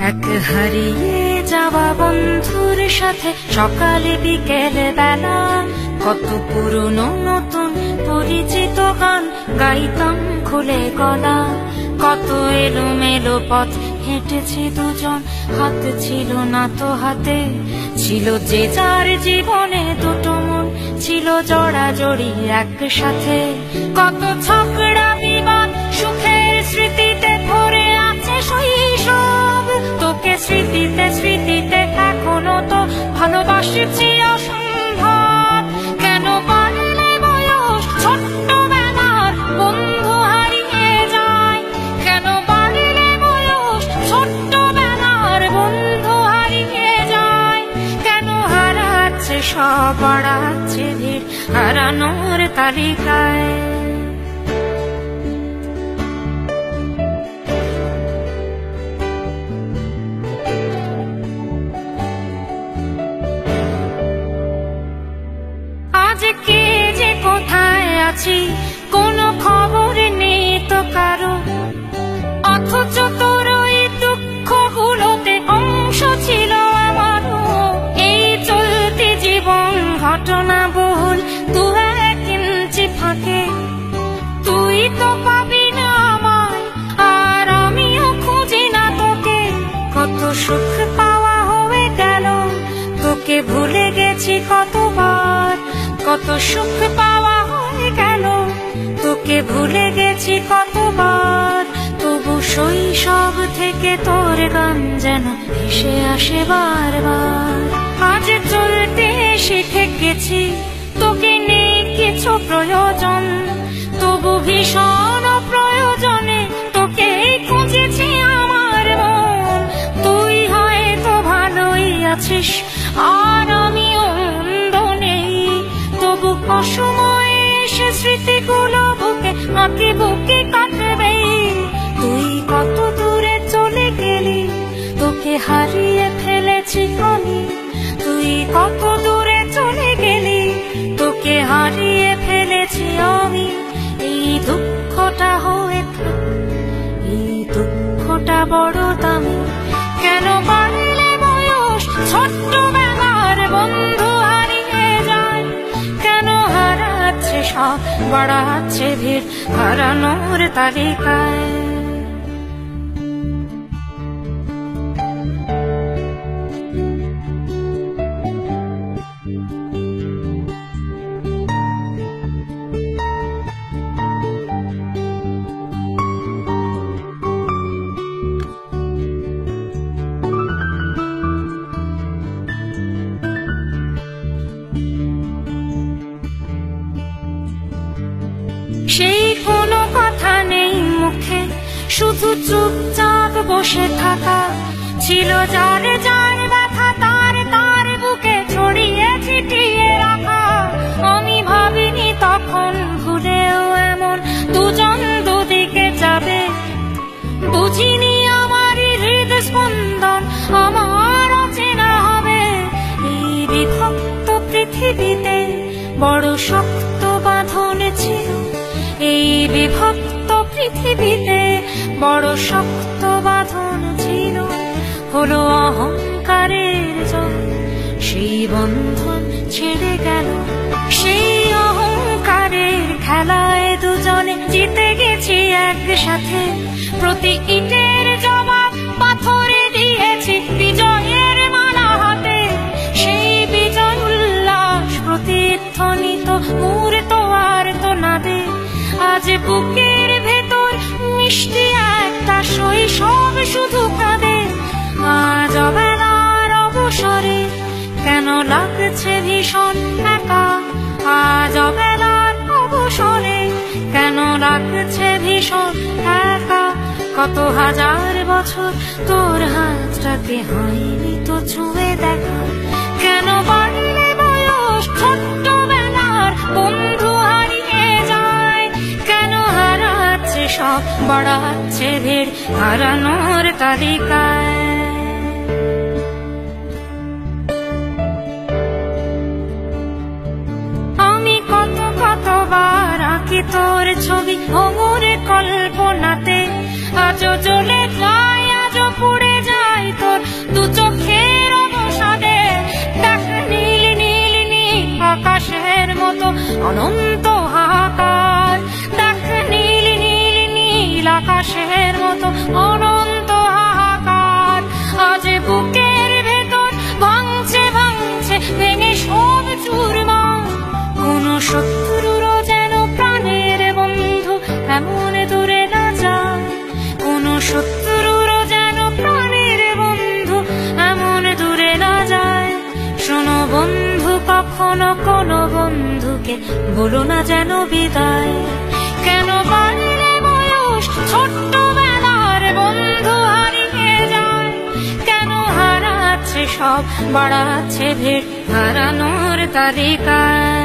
এক হারিয়ে যাওয়া বন্ধুর সাথে সকালে বিকেলে বেলা কত পুরনো নতুন পরিচিত গান গাইতাম খুলে গলা। কত এলোমেলো পথ হেঁটেছি দুজন, হাত ছিল না তো হাতে। ছিল যে যার জীবনে দুটো মন, ছিল জড়াজড়ি একসাথে। কত ঝগড়া বিবাদ সুখের স্মৃতিতে ভরে আছে শৈশব। তোকে স্মৃতিতে স্মৃতিতে এখনো তো ভালোবাসছি অসম্ভব। কেন পারলে বয়স ছোট্টবেলার বন্ধু হারিয়ে যায়? কেন পারলে বয়স ছোট্টবেলার বন্ধু হারিয়ে যায়? কেন হারাচ্ছে সব, বাড়াচ্ছে ভিড় হারানোর তালিকায়? কে যে কোথায় আছি কোনো খবর নেই তো কারো, অথচ তোর ওই দুঃখগুলোতে অংশ ছিল আমারও। এই চলতি জীবন ঘটনা বহুল দু এক ইঞ্চি ফাঁকে। তুই তো পাবি না আমায়, আর আমিও খুঁজি না তোকে। কত সুখ পাওয়া হয়ে গেল, তোকে ভুলে গেছি কতবার। কত সুখ পাওয়া হয়ে গেল, তোকে ভুলে গেছি কতবার। তবু শৈশব থেকে তোর গান যেন ভেসে আসে বারবার। আজ চলতে শিখে গেছি, তোকে নেই কিছু প্রয়োজন। তবু ভীষণ প্রয়োজনে তোকে খুঁজেছি আমার মন। তুই হয়তো ভালোই আছিস, আর আমিও মন্দ নেই। তবু অসময়ে এসে স্মৃতিগুলো বুকে আঁকি বুকে কাটবে। তুই কত দূরে চলে গেলি, তোকে হারিয়ে ফেলেছি আমি। তুই কত দূরে চলে গেলি, তোকে হারিয়ে ফেলেছি আমি। এই দুঃখটা হয়ে থাক, এই দুঃখটা বড় দামি। কেন পারলে বয়স ছোট্টবেলার বন্ধু হারিয়ে যায়? কেন হারাচ্ছে সব, বাড়াচ্ছে ভিড় হারানোর তালিকায়? সেই কোনো কথা নেই মুখে, শুধু চুপচাপ বসে থাকা। ছিল যার যার ব্যথা তার তার বুকে ছড়িয়ে ছিটিয়ে রাখা। আমি ভাবিনি তখন ভুলেও এমন দুজন দুদিকে যাবে। বুঝিনি আমারই হৃদস্পন্দন আমার অচেনা হবে। এই বিভক্ত পৃথিবীতে বড় শক্ত বাঁধন ছিল। এই বিভক্ত পৃথিবীতে বড় শক্ত বাঁধন ছিল। হলো অহংকারের জল, সেই বন্ধন ছেড়ে গেল। সেই অহংকারের খেলায় দুজনে জিতে গেছি একসাথে। প্রতি ইটের জবাব পাথরে দিয়েছি বিজয়ের মালা হাতে। সেই বিজয় উল্লাস প্রতিধ্বনিত মুহূর্ত আর তো নাবে। আজ বুকের ভেতর মিষ্টি একটা শৈশব শুধু কাঁদে। আজ অবেলার অবসরে কেন লাগছে ভীষণ একা? আজ অবেলার অবসরে কেন লাগছে ভীষণ একা? কত হাজার বছর তোর হাতটাকে হয়নি তো ছুঁয়ে দেখা। কেন বাড়লে বয়স ছোট্টবেলার বন্ধু হারিয়ে যায়? কেন হারাচ্ছে সব, বাড়াচ্ছে ভিড় হারানোর তালিকায়? আমি কতবার আঁকি তোর ছবি ভঙ্গুর কল্পনাতে। আজও জ্বলে যায়, আজও পুড়ে যায় অনন্ত হাহাকার। দেখ নীল নীল নীল আকাশের মতো অনন্ত হাহাকার। আজ বুকের ভেতর ভাঙছে ভাঙছে ভেঙে সব চুরমার। কোন শত্রুরও যেন প্রাণের বন্ধু এমন দূরে না যায়। কোন শত্রুরও যেন প্রাণের বন্ধু এমন দূরে না যায়। শোনো বন্ধু, কখনো কোনো বন্ধুকে বলো না যেন বিদায়। কেন বাড়লে বয়স ছোট্টবেলার বন্ধু হারিয়ে যায়। কেন হারাচ্ছে সব, বাড়াচ্ছে ভিড় হারানোর তালিকায়।